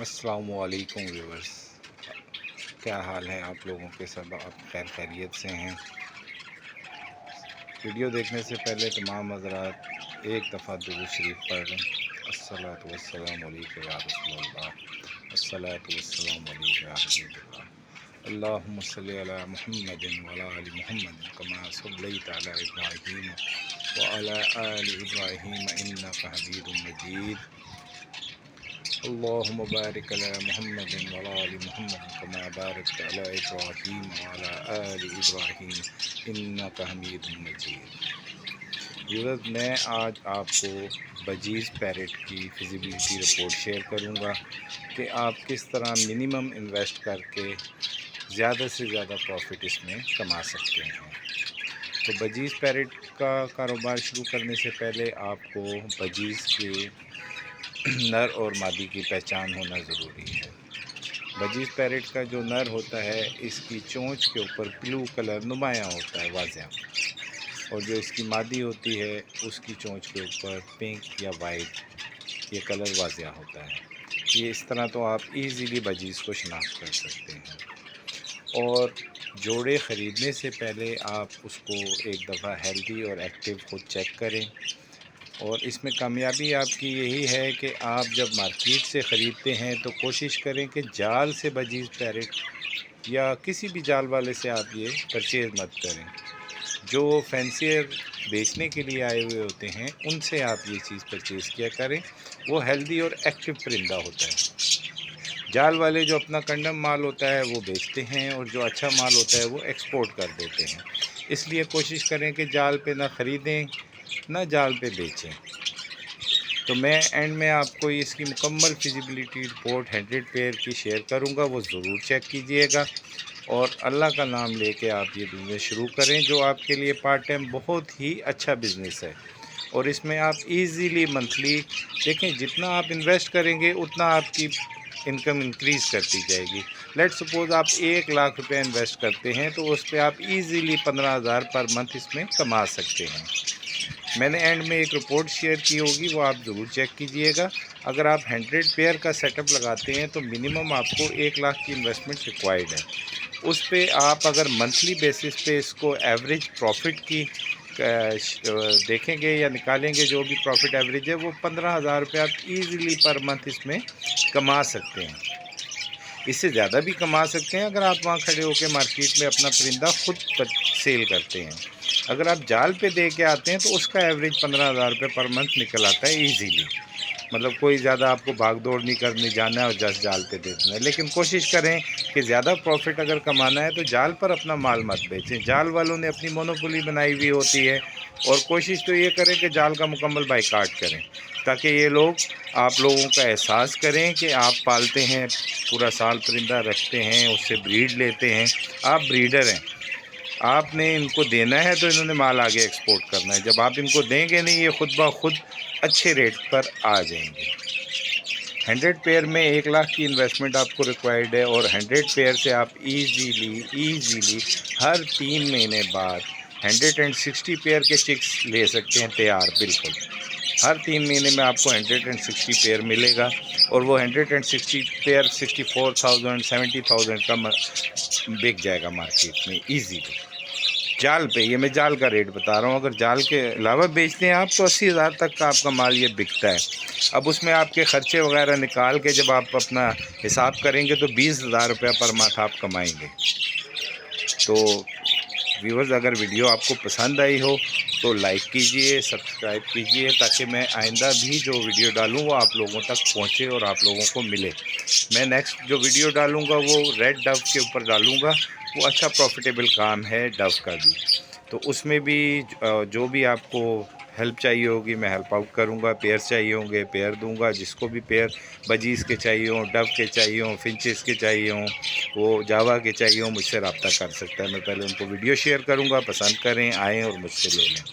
अस्सलामु अलैकुम व्यूअर्स, क्या हाल है आप लोगों के? सब आप खैर खैरियत से हैं? वीडियो देखने से पहले तमाम हज़रात एक दफ़ा दुरूद शरीफ पढ़ लें। अस्सलातु वस्सलामु अलैका या रसूलल्लाह, अस्सलातु वस्सलामु अलैका या हबीबल्लाह, अल्लाहुम्मा सल्लि अला मुहम्मदिन व अला आलि मुहम्मदिन कमा सल्लैता अला इब्राहीम व अला आलि इब्राहीम इन्नका हमीदुम मजीद। अल्लाहुम्मा बारिक अला मुहम्मदिन व अला आलि मुहम्मदिन कमा बारकता अला इब्राहीम व अला आलि इब्राहीम इन्नका हमीदुम मजीद। व्यूअर्स, मैं आज आपको बजीज़ पैरेट की फिजिबिलिटी रिपोर्ट शेयर करूंगा कि आप किस तरह मिनिमम इन्वेस्ट करके ज़्यादा से ज़्यादा प्रॉफिट इसमें कमा सकते हैं। तो बजीज़ पैरेट का कारोबार शुरू करने से पहले आपको बजीज़ के नर और मादी की पहचान होना ज़रूरी है। बजीज़ पैरेट का जो नर होता है, इसकी चोंच के ऊपर ब्लू कलर नुमायाँ होता है वाज़िया, और जो इसकी मादी होती है उसकी चोंच के ऊपर पिंक या वाइट ये कलर वाज़िया होता है। ये इस तरह तो आप इजीली बजीज़ को शनाख्त कर सकते हैं। और जोड़े ख़रीदने से पहले आप उसको एक दफ़ा हेल्दी और एक्टिव खुद चेक करें। और इसमें कामयाबी आपकी यही है कि आप जब मार्केट से ख़रीदते हैं तो कोशिश करें कि जाल से बजीज़ पैरेट या किसी भी जाल वाले से आप ये परचेज़ मत करें। जो फैंसियर बेचने के लिए आए हुए होते हैं उनसे आप ये चीज़ परचेज़ किया करें, वो हेल्दी और एक्टिव परिंदा होता है। जाल वाले जो अपना कंडम माल होता है वो बेचते हैं, और जो अच्छा माल होता है वो एक्सपोर्ट कर देते हैं। इसलिए कोशिश करें कि जाल पे ना ख़रीदें ना जाल पे बेचें। तो मैं एंड में आपको इसकी मुकम्मल फिजिबिलिटी रिपोर्ट 100 पेयर की शेयर करूंगा, वो ज़रूर चेक कीजिएगा और अल्लाह का नाम लेके आप ये बिज़नेस शुरू करें, जो आपके लिए पार्ट टाइम बहुत ही अच्छा बिज़नेस है। और इसमें आप इजीली मंथली देखें, जितना आप इन्वेस्ट करेंगे उतना आपकी इनकम इंक्रीज़ करती जाएगी। लेट सपोज़ आप 1 लाख रुपये इन्वेस्ट करते हैं तो उस पर आप इजीली 15,000 पर मंथ इसमें कमा सकते हैं। मैंने एंड में एक रिपोर्ट शेयर की होगी, वो आप ज़रूर चेक कीजिएगा। अगर आप 100 पेयर का सेटअप लगाते हैं तो मिनिमम आपको 1 लाख की इन्वेस्टमेंट रिक्वायर्ड है। उस पे आप अगर मंथली बेसिस पे इसको एवरेज प्रॉफिट की देखेंगे या निकालेंगे, जो भी प्रॉफिट एवरेज है वो 15,000 रुपये आप ईज़िली पर मंथ इसमें कमा सकते हैं। इससे ज़्यादा भी कमा सकते हैं अगर आप वहाँ खड़े होकर मार्केट में अपना परिंदा खुद सेल करते हैं। अगर आप जाल पे दे के आते हैं तो उसका एवरेज 15,000 रुपये पर मंथ निकल आता है ईजीली। मतलब कोई ज़्यादा आपको भाग दौड़ नहीं करनी, जाना है और जस्ट जाल पे दे देना है। लेकिन कोशिश करें कि ज़्यादा प्रॉफिट अगर कमाना है तो जाल पर अपना माल मत बेचें। जाल वालों ने अपनी मोनोपोली बनाई हुई होती है, और कोशिश तो ये करें कि जाल का मुकम्मल बाइकाट करें, ताकि ये लोग आप लोगों का एहसास करें कि आप पालते हैं, पूरा साल परिंदा रखते हैं, उससे ब्रीड लेते हैं, आप ब्रीडर हैं। आपने इनको देना है तो इन्होंने माल आगे एक्सपोर्ट करना है। जब आप इनको देंगे नहीं, ये खुद ब खुद अच्छे रेट पर आ जाएंगे। 100 पेयर में 1 लाख की इन्वेस्टमेंट आपको रिक्वायर्ड है, और 100 पेयर से आप इजीली हर 3 महीने बाद 160 पेयर के चिक्स ले सकते हैं तैयार। बिल्कुल हर 3 महीने में आपको 160 पेयर मिलेगा, और वो 160 पेयर 64,000 70,000 का बिक जाएगा मार्केट में ईजीली। जाल पे, ये मैं जाल का रेट बता रहा हूँ। अगर जाल के अलावा बेचते हैं आप तो 80,000 तक का आपका माल ये बिकता है। अब उसमें आपके ख़र्चे वगैरह निकाल के जब आप अपना हिसाब करेंगे तो 20,000 रुपये पर मंथ आप कमाएंगे। तो व्यूअर्स, अगर वीडियो आपको पसंद आई हो तो लाइक कीजिए, सब्सक्राइब कीजिए, ताकि मैं आइंदा भी जो वीडियो डालूँ वो आप लोगों तक पहुँचे और आप लोगों को मिले। मैं नेक्स्ट जो वीडियो डालूँगा वो रेड डव के ऊपर डालूँगा। वो अच्छा प्रॉफिटेबल काम है डव का भी। तो उसमें भी जो भी आपको हेल्प चाहिए होगी मैं हेल्प आउट करूँगा। पेयर चाहिए होंगे पेयर दूँगा, जिसको भी पेयर बजीज़ के चाहिए हों, डव के चाहिए हों, फिंचेस के चाहिए हों, वो जावा के चाहिए हों, मुझसे रब्ता कर सकता है। मैं पहले उनको वीडियो शेयर करूँगा, पसंद करें, आएँ और मुझसे ले लें।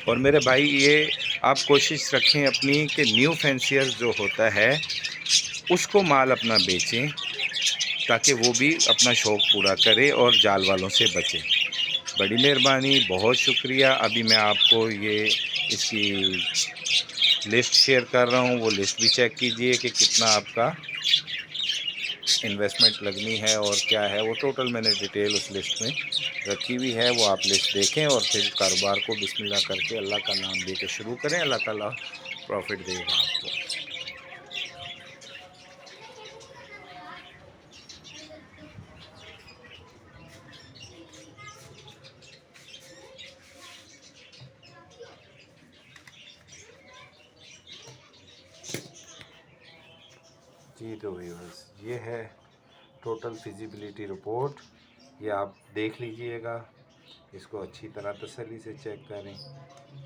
और मेरे भाई, ये आप कोशिश रखें अपनी कि न्यू फैंसियर जो होता है उसको माल अपना बेचें, ताकि वो भी अपना शौक़ पूरा करे और जाल वालों से बचे। बड़ी मेहरबानी, बहुत शुक्रिया। अभी मैं आपको ये इसकी लिस्ट शेयर कर रहा हूँ, वो लिस्ट भी चेक कीजिए कि कितना आपका इन्वेस्टमेंट लगनी है और क्या है वो टोटल मैंने डिटेल उस लिस्ट में रखी हुई है। वो आप लिस्ट देखें और फिर कारोबार को बिस्मिल्लाह करके अल्लाह का नाम दे के शुरू करें, अल्लाह ताला प्रॉफिट देगा आपको। जी तो व्यूअर्स, ये है टोटल फिजिबिलिटी रिपोर्ट, ये आप देख लीजिएगा, इसको अच्छी तरह तसल्ली से चेक करें।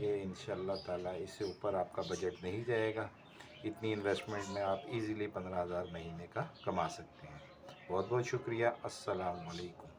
ये इंशाअल्लाह ताला इससे ऊपर आपका बजट नहीं जाएगा। इतनी इन्वेस्टमेंट में आप इजीली 15,000 महीने का कमा सकते हैं। बहुत बहुत शुक्रिया। अस्सलाम वालेकुम।